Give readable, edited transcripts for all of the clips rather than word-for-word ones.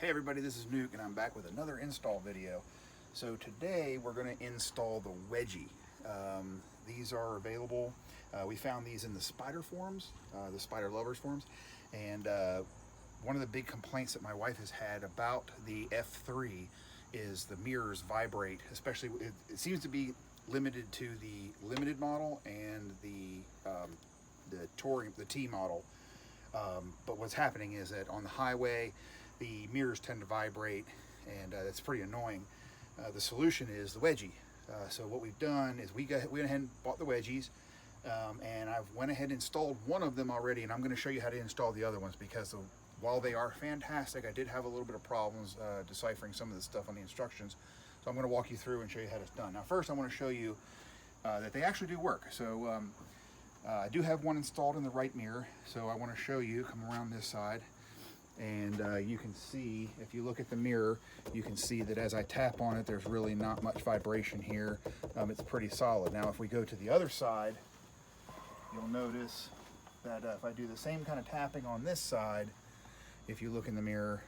Hey everybody, this is Nuke and I'm back with another install video. So today we're going to install the Wedgie. These are available. We found these in the Spyder forums, the Spyder lovers forums, and one of the big complaints that my wife has had about the F3 is the mirrors vibrate, especially it seems to be limited to the limited model and the touring, the T model. But what's happening is that on the highway, the mirrors tend to vibrate, and that's pretty annoying. The solution is the Wedgie. So what we've done is we went ahead and bought the Wedgies, and I've went ahead and installed one of them already, and I'm going to show you how to install the other ones because while they are fantastic, I did have a little bit of problems deciphering some of the stuff on the instructions. So I'm going to walk you through and show you how it's done. Now first I want to show you that they actually do work. So I do have one installed in the right mirror, so I want to show you, come around this side, and you can see, if you look at the mirror, you can see that as I tap on it, there's really not much vibration here. It's pretty solid. Now if we go to the other side, you'll notice that if I do the same kind of tapping on this side, if you look in the mirror,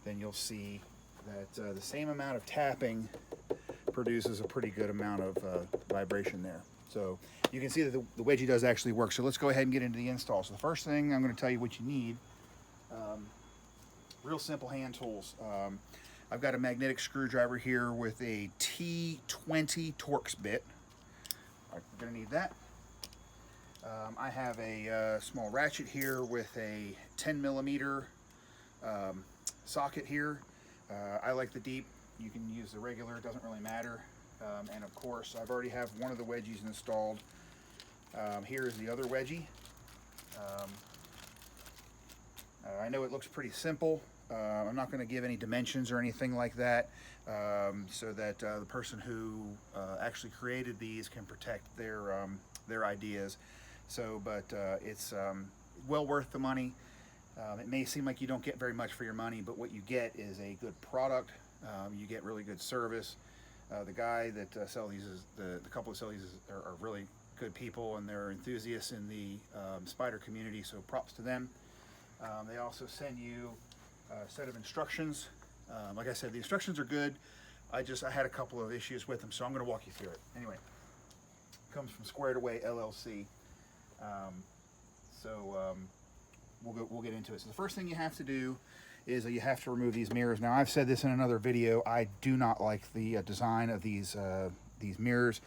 then you'll see that the same amount of tapping produces a pretty good amount of vibration there. So you can see that the Wedgie does actually work. So let's go ahead and get into the install. So the first thing I'm going to tell you what you need, real simple hand tools. I've got a magnetic screwdriver here with a T20 Torx bit. All right, we're going to need that. I have a small ratchet here with a 10 millimeter socket here. I like the deep. You can use the regular, it doesn't really matter. And of course, I've already have one of the Wedgies installed. Here is the other Wedgie. I know it looks pretty simple. I'm not going to give any dimensions or anything like that, so that the person who actually created these can protect their ideas. So, but it's well worth the money. It may seem like you don't get very much for your money, but what you get is a good product. You get really good service. The guy that sells these, the couple that sell these are really good people, and they're enthusiasts in the Spyder community, so props to them. They also send you a set of instructions. Like I said, the instructions are good. I had a couple of issues with them, so I'm going to walk you through it. Anyway, it comes from Squared Away LLC. We'll get into it. So the first thing you have to do is that you have to remove these mirrors. Now I've said this in another video, I do not like the design of these mirrors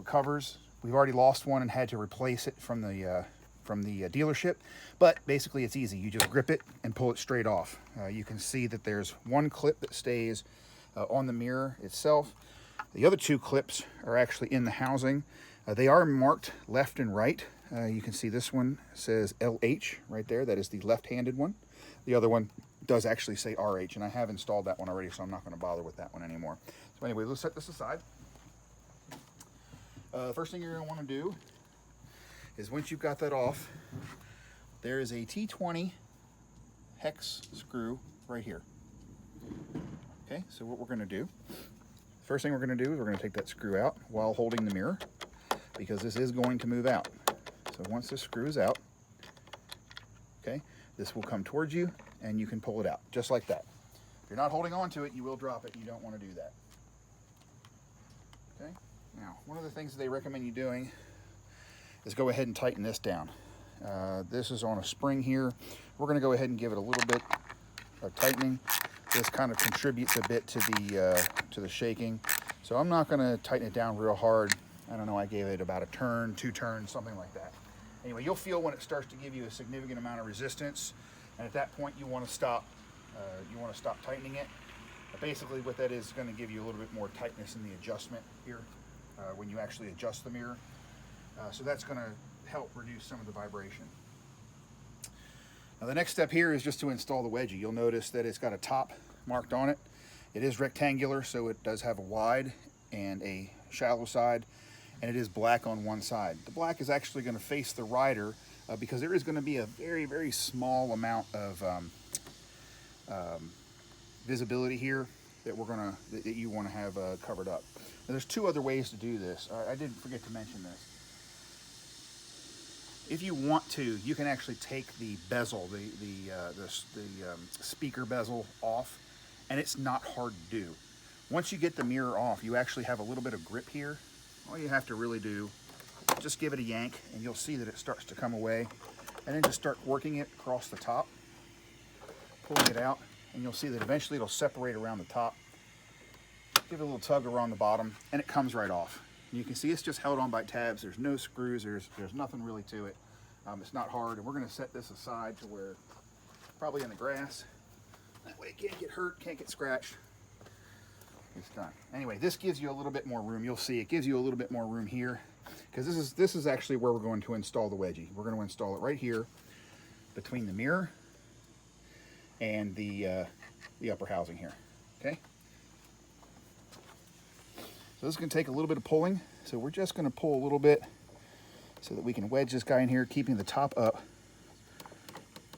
covers. We've already lost one and had to replace it from the dealership, but basically it's easy. You just grip it and pull it straight off. You can see that there's one clip that stays on the mirror itself. The other two clips are actually in the housing. They are marked left and right. You can see this one says LH right there. That is the left-handed one. The other one does actually say RH, and I have installed that one already, so I'm not going to bother with that one anymore. So anyway, let's set this aside. The first thing you're going to want to do is, once you've got that off, there is a T20 hex screw right here. Okay, so what we're going to do, first thing we're going to do is we're going to take that screw out while holding the mirror, because this is going to move out. So once this screw is out, okay, this will come towards you and you can pull it out just like that. If you're not holding on to it, you will drop it. You don't want to do that. Okay, now one of the things that they recommend you doing is go ahead and tighten this down. This is on a spring here. We're going to go ahead and give it a little bit of tightening. This kind of contributes a bit to the shaking. So I'm not going to tighten it down real hard. I don't know, I gave it about a turn, 2 turns, something like that. Anyway, you'll feel when it starts to give you a significant amount of resistance, and at that point you want to stop. You want to stop tightening it. Basically, what that is going to give you a little bit more tightness in the adjustment here when you actually adjust the mirror. So that's going to help reduce some of the vibration. Now the next step here is just to install the Wedgie. You'll notice that it's got a top marked on it. It is rectangular, so it does have a wide and a shallow side, and it is black on one side. The black is actually going to face the rider because there is going to be a very, very small amount of visibility here that you want to have covered up. Now, there's 2 other ways to do this. I did forget to mention this. If you want to, you can actually take the bezel, the speaker bezel off, and it's not hard to do. Once you get the mirror off, you actually have a little bit of grip here. All you have to really do, just give it a yank, and you'll see that it starts to come away, and then just start working it across the top, pulling it out, and you'll see that eventually it'll separate around the top. Give it a little tug around the bottom, and it comes right off. You can see it's just held on by tabs. There's no screws. There's nothing really to it. It's not hard, and we're going to set this aside to where probably in the grass. That way it can't get hurt, can't get scratched. It's done. Anyway, this gives you a little bit more room. You'll see it gives you a little bit more room here, because this is actually where we're going to install the wedgie. We're going to install it right here between the mirror and the upper housing here. Okay. So this is going to take a little bit of pulling. So we're just going to pull a little bit so that we can wedge this guy in here, keeping the top up.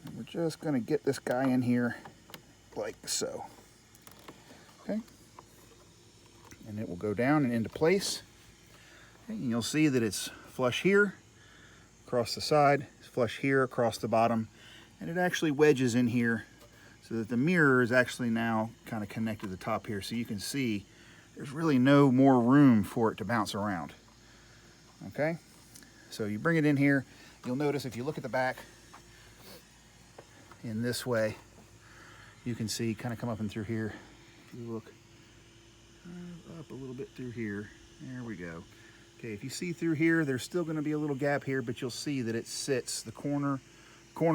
And we're just going to get this guy in here like so. Okay. And it will go down and into place. Okay. And you'll see that it's flush here, across the side, it's flush here, across the bottom, and it actually wedges in here so that the mirror is actually now kind of connected to the top here, so you can see there's really no more room for it to bounce around. Okay, so you bring it in here. You'll notice if you look at the back in this way, you can see kind of come up and through here. If you look up a little bit through here, there we go. Okay, if you see through here, there's still going to be a little gap here, but you'll see that it sits, the corner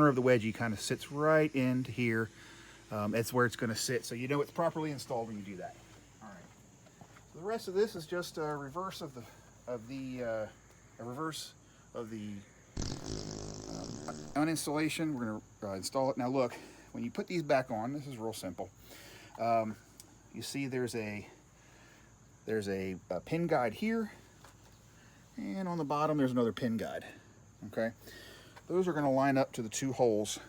of the wedgie kind of sits right into here. That's where it's going to sit, so you know it's properly installed when you do that. The rest of this is just a reverse of the uninstallation. We're going to install it. Now look, when you put these back on, this is real simple. You see there's a pin guide here, and on the bottom there's another pin guide. Okay, those are going to line up to the two holes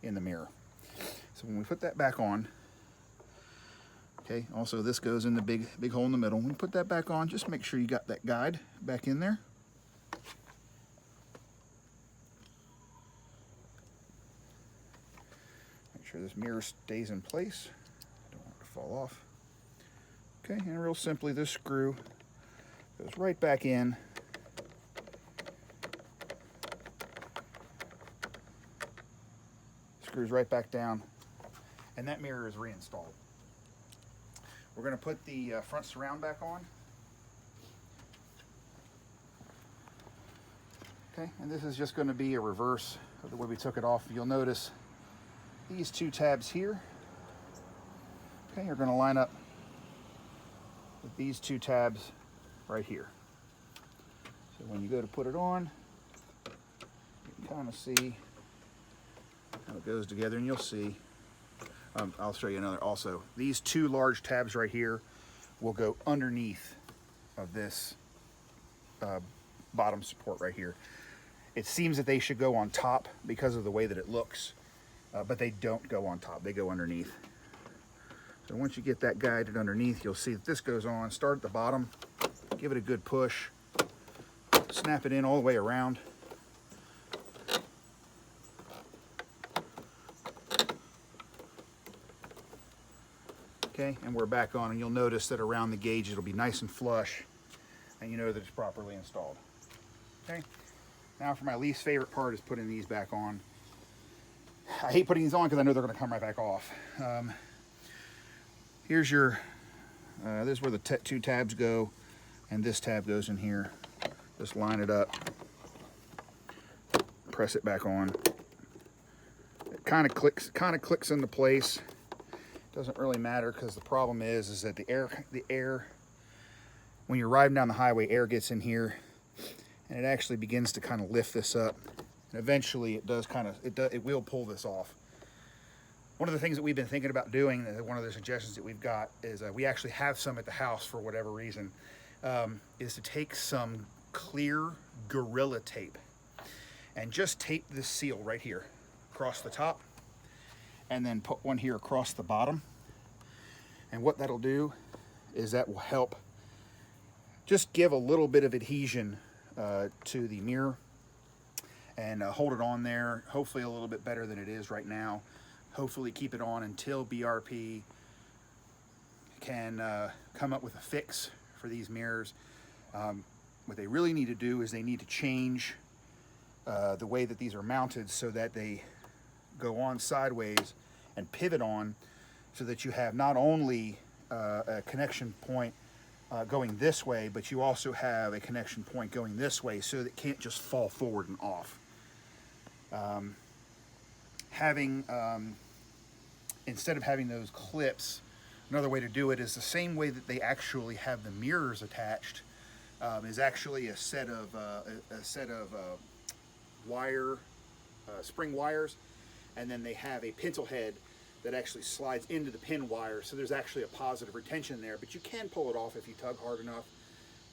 in the mirror. So when we put that back on, okay, also this goes in the big hole in the middle. When you put that back on, just make sure you got that guide back in there. Make sure this mirror stays in place. Don't want it to fall off. Okay, and real simply, this screw goes right back in. Screws right back down, and that mirror is reinstalled. We're going to put the front surround back on. Okay, and this is just going to be a reverse of the way we took it off. You'll notice these two tabs here, okay, are going to line up with these two tabs right here. So when you go to put it on, you can kind of see how it goes together, and you'll see. I'll show you another also. These two large tabs right here will go underneath of this bottom support right here. It seems that they should go on top because of the way that it looks, but they don't go on top, they go underneath. So once you get that guided underneath, you'll see that this goes on. Start at the bottom, give it a good push, snap it in all the way around. Okay, and we're back on, and you'll notice that around the gauge it'll be nice and flush, and you know that it's properly installed. Okay, now for my least favorite part is putting these back on. I hate putting these on because I know they're going to come right back off. Here's your, this is where the two tabs go, and this tab goes in here. Just line it up, press it back on. It kind of clicks into place. Doesn't really matter, because the problem is that the air, when you're riding down the highway, air gets in here, and it actually begins to kind of lift this up, and eventually it will pull this off. One of the things that we've been thinking about doing, one of the suggestions that we've got is we actually have some at the house for whatever reason, is to take some clear Gorilla tape and just tape this seal right here across the top, and then put one here across the bottom. And what that'll do is that will help just give a little bit of adhesion to the mirror, and hold it on there, hopefully a little bit better than it is right now. Hopefully keep it on until BRP can come up with a fix for these mirrors. What they really need to do is they need to change the way that these are mounted so that they go on sideways and pivot on, so that you have not only a connection point going this way, but you also have a connection point going this way, so that it can't just fall forward and off. Instead of having those clips, another way to do it is the same way that they actually have the mirrors attached, is actually a set of spring wires, and then they have a pencil head that actually slides into the pin wire, so there's actually a positive retention there, but you can pull it off if you tug hard enough.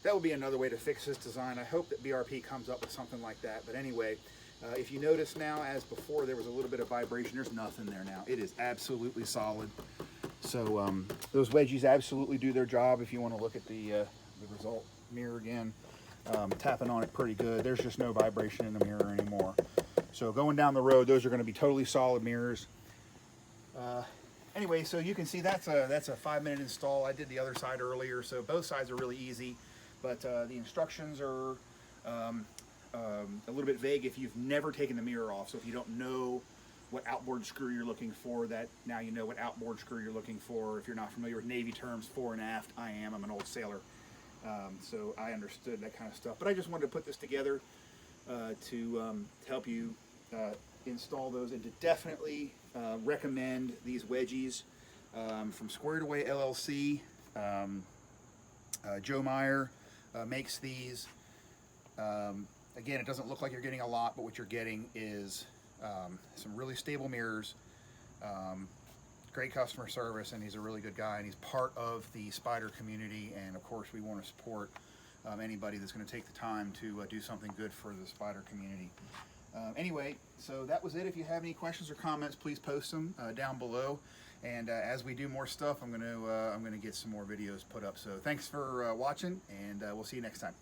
That would be another way to fix this design. I hope that BRP comes up with something like that. But anyway, if you notice now, as before there was a little bit of vibration, there's nothing there now. It is absolutely solid. So those wedgies absolutely do their job. If you want to look at the result mirror again, tapping on it pretty good. There's just no vibration in the mirror anymore. So going down the road, those are going to be totally solid mirrors. Anyway, so you can see that's a 5-minute install. I did the other side earlier, so both sides are really easy, but the instructions are a little bit vague if you've never taken the mirror off. So if you don't know what outboard screw you're looking for, that now you know what outboard screw you're looking for. If you're not familiar with Navy terms, fore and aft, I'm an old sailor, so I understood that kind of stuff. But I just wanted to put this together to help you install those, and to definitely recommend these wedgies from Squared Away LLC. Joe Meyer makes these. Again, it doesn't look like you're getting a lot, but what you're getting is some really stable mirrors, great customer service, and he's a really good guy, and he's part of the Spyder community, and of course we want to support anybody that's going to take the time to do something good for the Spyder community. Anyway, so that was it. If you have any questions or comments, please post them down below. And as we do more stuff, I'm gonna get some more videos put up. So thanks for watching, and we'll see you next time.